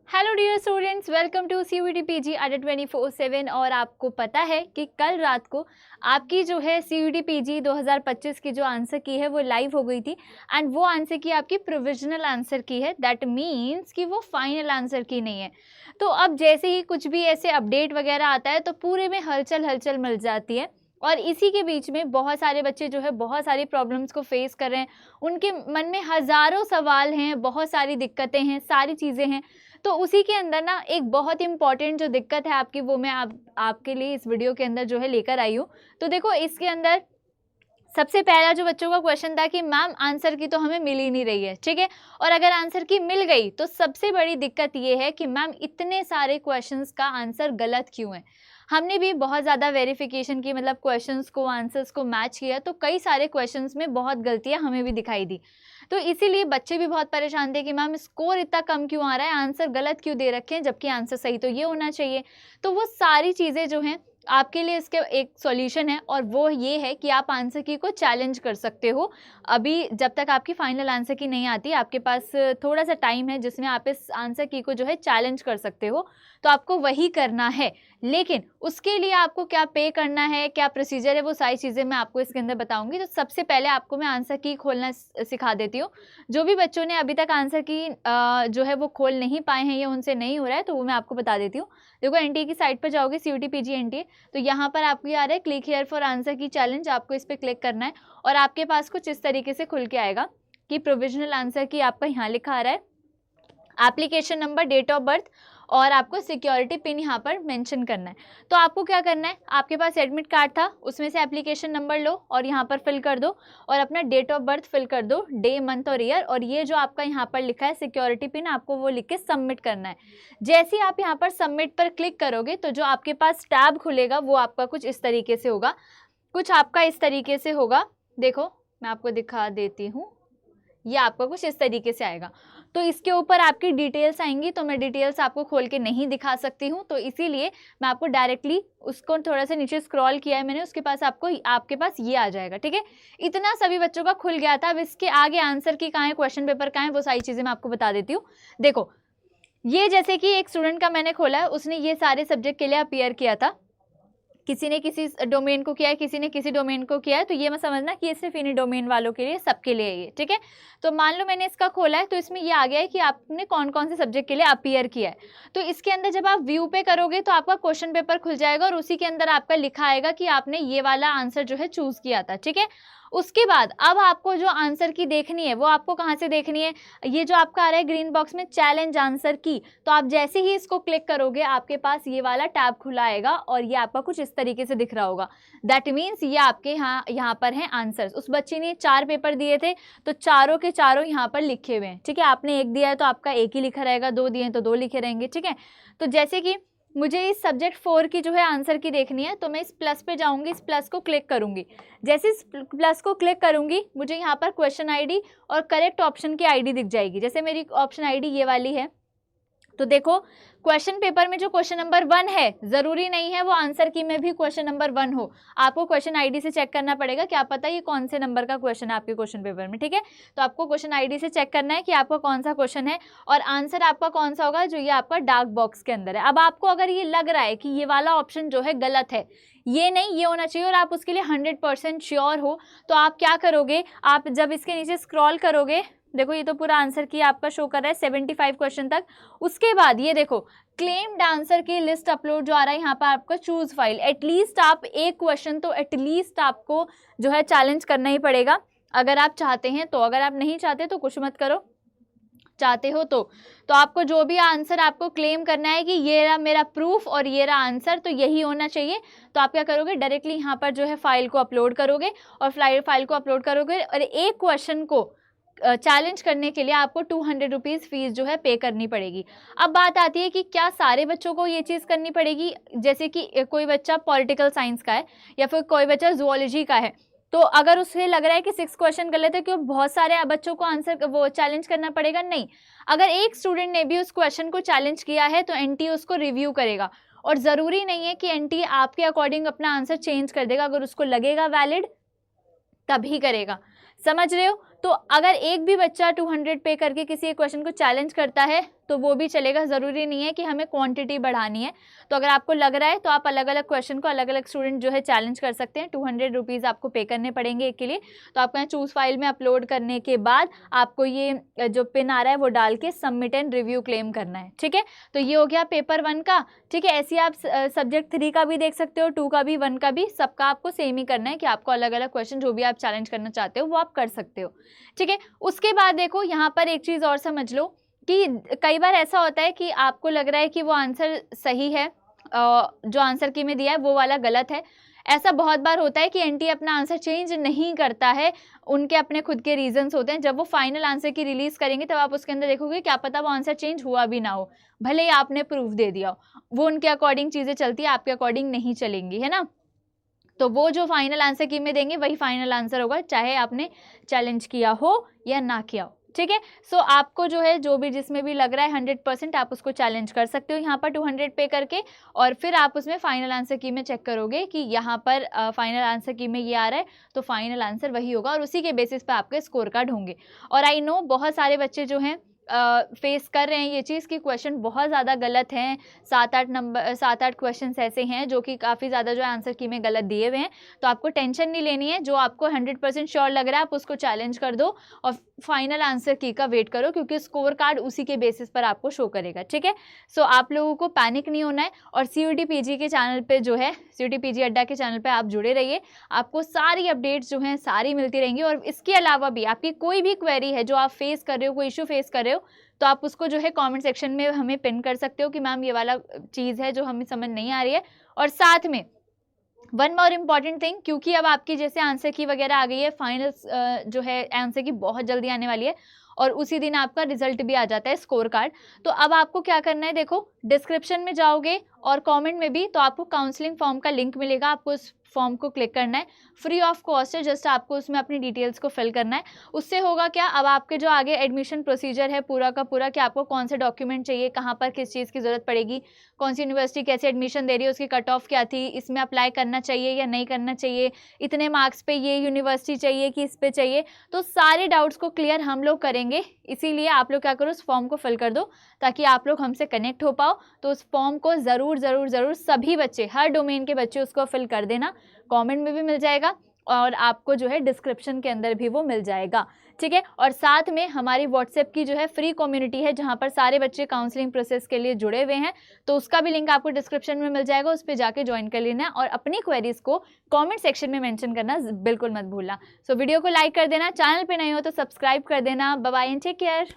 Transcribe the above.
Hello dear students, welcome to CUET PG अड्डा 24/7। और आपको पता है कि कल रात को आपकी जो है CUET PG 2025 की जो आंसर की है वो लाइव हो गई थी। एंड वो आंसर की आपकी प्रोविजनल आंसर की है, दैट मीन्स कि वो फाइनल आंसर की नहीं है। तो अब जैसे ही कुछ भी ऐसे अपडेट वगैरह आता है तो पूरे में हलचल हलचल मच जाती है। और इसी के बीच में बहुत सारे बच्चे जो है बहुत सारी प्रॉब्लम्स को फेस कर रहे हैं, उनके मन में हज़ारों सवाल हैं, बहुत सारी दिक्कतें हैं, सारी चीज़ें हैं। तो उसी के अंदर ना एक बहुत ही इम्पॉर्टेंट जो दिक्कत है आपकी, वो मैं आपके लिए इस वीडियो के अंदर जो है लेकर आई हूँ। तो देखो, इसके अंदर सबसे पहला जो बच्चों का क्वेश्चन था कि मैम आंसर की तो हमें मिल ही नहीं रही है, ठीक है। और अगर आंसर की मिल गई तो सबसे बड़ी दिक्कत ये है कि मैम इतने सारे क्वेश्चंस का आंसर गलत क्यों है। हमने भी बहुत ज़्यादा वेरिफिकेशन की, मतलब क्वेश्चंस को आंसर्स को मैच किया, तो कई सारे क्वेश्चंस में बहुत गलतियां हमें भी दिखाई दी। तो इसीलिए बच्चे भी बहुत परेशान थे कि मैम स्कोर इतना कम क्यों आ रहा है, आंसर गलत क्यों दे रखे हैं, जबकि आंसर सही तो ये होना चाहिए। तो वो सारी चीज़ें जो हैं आपके लिए इसके एक सॉल्यूशन है, और वो ये है कि आप आंसर की को चैलेंज कर सकते हो। अभी जब तक आपकी फाइनल आंसर की नहीं आती, आपके पास थोड़ा सा टाइम है जिसमें आप इस आंसर की को जो है चैलेंज कर सकते हो। तो आपको वही करना है, लेकिन उसके लिए आपको क्या पे करना है, क्या प्रोसीजर है, वो सारी चीज़ें मैं आपको इसके अंदर बताऊंगी। तो सबसे पहले आपको मैं आंसर की खोलना सिखा देती हूँ। जो भी बच्चों ने अभी तक आंसर की जो है वो खोल नहीं पाए हैं या उनसे नहीं हो रहा है, तो वो मैं आपको बता देती हूँ। देखो, एनटीए की साइट पर जाओगे, CUET PG एनटीए, तो यहाँ पर आपको ये आ रहा है क्लिक हियर फॉर आंसर की चैलेंज। आपको इस पर क्लिक करना है और आपके पास कुछ इस तरीके से खुल के आएगा कि प्रोविजनल आंसर की आपका यहाँ लिखा आ रहा है, application number, date of birth, और आपको सिक्योरिटी पिन यहाँ पर मेंशन करना है। तो आपको क्या करना है, आपके पास एडमिट कार्ड था, उसमें से एप्लीकेशन नंबर लो और यहाँ पर फिल कर दो, और अपना डेट ऑफ बर्थ फिल कर दो, डे, मंथ और ईयर, और ये जो आपका यहाँ पर लिखा है सिक्योरिटी पिन, आपको वो लिख के सबमिट करना है। जैसे ही आप यहाँ पर सबमिट पर क्लिक करोगे तो जो आपके पास टैब खुलेगा वो आपका कुछ इस तरीके से होगा, कुछ आपका इस तरीके से होगा। देखो, मैं आपको दिखा देती हूँ, ये आपका कुछ इस तरीके से आएगा। तो इसके ऊपर आपकी डिटेल्स आएंगी, तो मैं डिटेल्स आपको खोल के नहीं दिखा सकती हूँ, तो इसीलिए मैं आपको डायरेक्टली उसको थोड़ा सा नीचे स्क्रॉल किया है मैंने, उसके पास आपके पास ये आ जाएगा, ठीक है। इतना सभी बच्चों का खुल गया था। अब इसके आगे आंसर की कहाँ है, क्वेश्चन पेपर कहाँ है, वो सारी चीज़ें मैं आपको बता देती हूँ। देखो, ये जैसे कि एक स्टूडेंट का मैंने खोला है, उसने ये सारे सब्जेक्ट के लिए अपीयर किया था, किसी ने किसी डोमेन को किया है, किसी ने किसी डोमेन को किया है, तो ये मैं समझना कि ये सिर्फ इन्हीं डोमेन वालों के लिए, सबके लिए ये, ठीक है। तो मान लो मैंने इसका खोला है, तो इसमें ये आ गया है कि आपने कौन कौन से सब्जेक्ट के लिए अपीयर किया है। तो इसके अंदर जब आप व्यू पे करोगे तो आपका क्वेश्चन पेपर खुल जाएगा और उसी के अंदर आपका लिखा आएगा कि आपने ये वाला आंसर जो है चूज किया था, ठीक है। उसके बाद अब आपको जो आंसर की देखनी है वो आपको कहाँ से देखनी है, ये जो आपका आ रहा है ग्रीन बॉक्स में चैलेंज आंसर की, तो आप जैसे ही इसको क्लिक करोगे आपके पास ये वाला टैब खुला आएगा और ये आपका कुछ इस तरीके से दिख रहा होगा। दैट मीन्स ये आपके यहाँ पर हैं आंसर्स। उस बच्चे ने 4 पेपर दिए थे, तो चारों के चारों यहाँ पर लिखे हुए हैं, ठीक है। आपने एक दिया है तो आपका एक ही लिखा रहेगा, 2 दिए हैं तो 2 लिखे रहेंगे, ठीक है। तो जैसे कि मुझे इस सब्जेक्ट 4 की जो है आंसर की देखनी है, तो मैं इस प्लस पे जाऊंगी, इस प्लस को क्लिक करूंगी। जैसे इस प्लस को क्लिक करूंगी मुझे यहाँ पर क्वेश्चन आईडी और करेक्ट ऑप्शन की आईडी दिख जाएगी। जैसे मेरी ऑप्शन आईडी ये वाली है, तो देखो क्वेश्चन पेपर में जो क्वेश्चन नंबर 1 है, जरूरी नहीं है वो आंसर की में भी क्वेश्चन नंबर 1 हो, आपको क्वेश्चन आईडी से चेक करना पड़ेगा, क्या पता ये कौन से नंबर का क्वेश्चन है आपके क्वेश्चन पेपर में, ठीक है। तो आपको क्वेश्चन आईडी से चेक करना है कि आपका कौन सा क्वेश्चन है और आंसर आपका कौन सा होगा, जो ये आपका डार्क बॉक्स के अंदर है। अब आपको अगर ये लग रहा है कि ये वाला ऑप्शन जो है गलत है, ये नहीं ये होना चाहिए, और आप उसके लिए 100% श्योर हो, तो आप क्या करोगे, आप जब इसके नीचे स्क्रॉल करोगे, देखो ये तो पूरा आंसर की आपका शो कर रहा है 75 क्वेश्चन तक। उसके बाद ये देखो क्लेम्ड आंसर की लिस्ट अपलोड जो आ रहा है यहाँ पर आपका चूज फाइल, एटलीस्ट आप एक क्वेश्चन तो एटलीस्ट आपको जो है चैलेंज करना ही पड़ेगा, अगर आप चाहते हैं तो। अगर आप नहीं चाहते तो कुछ मत करो, चाहते हो तो आपको जो भी आंसर आपको क्लेम करना है कि ये रहा मेरा प्रूफ और ये रहा आंसर, तो यही होना चाहिए। तो आप क्या करोगे, डायरेक्टली यहाँ पर जो है फाइल को अपलोड करोगे, और फाइल को अपलोड करोगे, और एक क्वेश्चन को चैलेंज करने के लिए आपको 200 रुपीज़ फीस जो है पे करनी पड़ेगी। अब बात आती है कि क्या सारे बच्चों को ये चीज़ करनी पड़ेगी, जैसे कि कोई बच्चा पॉलिटिकल साइंस का है या फिर कोई बच्चा जूलॉजी का है, तो अगर उसे लग रहा है कि 6 क्वेश्चन गलत है, क्यों बहुत सारे बच्चों को आंसर वो चैलेंज करना पड़ेगा, नहीं। अगर एक स्टूडेंट ने भी उस क्वेश्चन को चैलेंज किया है तो एनटीए उसको रिव्यू करेगा, और ज़रूरी नहीं है कि एनटीए आपके अकॉर्डिंग अपना आंसर चेंज कर देगा, अगर उसको लगेगा वैलिड तभी करेगा, समझ रहे हो। तो अगर एक भी बच्चा 200 पे करके किसी एक क्वेश्चन को चैलेंज करता है तो वो भी चलेगा, ज़रूरी नहीं है कि हमें क्वांटिटी बढ़ानी है। तो अगर आपको लग रहा है तो आप अलग अलग क्वेश्चन को अलग अलग स्टूडेंट जो है चैलेंज कर सकते हैं। 200 रुपीज़ आपको पे करने पड़ेंगे एक के लिए। तो आपको यहाँ चूज़ फाइल में अपलोड करने के बाद आपको ये जो पिन आ रहा है वो डाल के सबमिट एंड रिव्यू क्लेम करना है, ठीक है। तो ये हो गया पेपर 1 का, ठीक है। ऐसे आप सब्जेक्ट 3 का भी देख सकते हो, 2 का भी, 1 का भी, सबका आपको सेम ही करना है कि आपको अलग अलग क्वेश्चन जो भी आप चैलेंज करना चाहते हो वो आप कर सकते हो, ठीक है। उसके बाद देखो यहाँ पर एक चीज़ और समझ लो कि कई बार ऐसा होता है कि आपको लग रहा है कि वो आंसर सही है, जो आंसर की में दिया है वो वाला गलत है। ऐसा बहुत बार होता है कि एनटीए अपना आंसर चेंज नहीं करता है, उनके अपने खुद के रीजंस होते हैं। जब वो फाइनल आंसर की रिलीज करेंगे तब आप उसके अंदर देखोगे क्या पता वो आंसर चेंज हुआ भी ना हो, भले ही आपने प्रूफ दे दिया हो। वो उनके अकॉर्डिंग चीज़ें चलती है, आपके अकॉर्डिंग नहीं चलेंगी, है ना। तो वो जो फाइनल आंसर की में देंगे वही फाइनल आंसर होगा, चाहे आपने चैलेंज किया हो या ना किया हो, ठीक है। सो आपको जो है जो भी जिसमें भी लग रहा है 100% आप उसको चैलेंज कर सकते हो यहाँ पर 200 पे करके, और फिर आप उसमें फाइनल आंसर की में चेक करोगे कि यहाँ पर फाइनल आंसर की में ये आ रहा है तो फाइनल आंसर वही होगा, और उसी के बेसिस पे आपके स्कोर कार्ड होंगे। और आई नो बहुत सारे बच्चे जो हैं फेस कर रहे हैं ये चीज़ कि क्वेश्चन बहुत ज़्यादा गलत हैं, 7-8 क्वेश्चंस ऐसे हैं जो कि काफ़ी ज़्यादा जो है आंसर की में गलत दिए हुए हैं। तो आपको टेंशन नहीं लेनी है, जो आपको 100% श्योर लग रहा है आप उसको चैलेंज कर दो और फाइनल आंसर की का वेट करो, क्योंकि स्कोर कार्ड उसी के बेसिस पर आपको शो करेगा, ठीक है। सो आप लोगों को पैनिक नहीं होना है, और CUET PG के चैनल पे जो है CUET PG अड्डा के चैनल पे आप जुड़े रहिए, आपको सारी अपडेट्स जो हैं सारी मिलती रहेंगी। और इसके अलावा भी आपकी कोई भी क्वेरी है जो आप फेस कर रहे हो, कोई इशू फेस कर रहे हो, तो आप उसको जो है कमेंट सेक्शन में हमें पिन कर सकते हो कि मैम ये वाला चीज़ है जो हमें समझ नहीं आ रही है। और साथ में वन मोर इम्पॉर्टेंट थिंग, क्योंकि अब आपकी जैसे आंसर की वगैरह आ गई है, फाइनल जो है आंसर की बहुत जल्दी आने वाली है, और उसी दिन आपका रिजल्ट भी आ जाता है, स्कोर कार्ड। तो अब आपको क्या करना है, देखो डिस्क्रिप्शन में जाओगे और कमेंट में भी तो आपको काउंसलिंग फॉर्म का लिंक मिलेगा, आपको उस फॉर्म को क्लिक करना है, फ्री ऑफ कॉस्ट है, जस्ट आपको उसमें अपनी डिटेल्स को फिल करना है। उससे होगा क्या, अब आपके जो आगे एडमिशन प्रोसीजर है पूरा का पूरा, कि आपको कौन से डॉक्यूमेंट चाहिए, कहाँ पर किस चीज़ की ज़रूरत पड़ेगी, कौन सी यूनिवर्सिटी कैसे एडमिशन दे रही है, उसकी कट ऑफ क्या थी, इसमें अप्लाई करना चाहिए या नहीं करना चाहिए, इतने मार्क्स पे ये यूनिवर्सिटी चाहिए कि इस पे चाहिए, तो सारे डाउट्स को क्लियर हम लोग करेंगे। इसीलिए आप लोग क्या करो, उस फॉर्म को फिल कर दो ताकि आप लोग हमसे कनेक्ट हो पाओ। तो उस फॉर्म को ज़रूर ज़रूर ज़रूर सभी बच्चे, हर डोमेन के बच्चे उसको फिल कर देना। कमेंट में भी मिल जाएगा और आपको जो है डिस्क्रिप्शन के अंदर भी वो मिल जाएगा, ठीक है। और साथ में हमारी व्हाट्सएप की जो है फ्री कम्युनिटी है जहाँ पर सारे बच्चे काउंसलिंग प्रोसेस के लिए जुड़े हुए हैं, तो उसका भी लिंक आपको डिस्क्रिप्शन में मिल जाएगा, उस पर जाके ज्वाइन कर लेना है। और अपनी क्वेरीज को कमेंट सेक्शन में मेंशन करना बिल्कुल मत भूलना। सो वीडियो को लाइक कर देना, चैनल पे नहीं हो तो सब्सक्राइब कर देना। Bye bye and take care.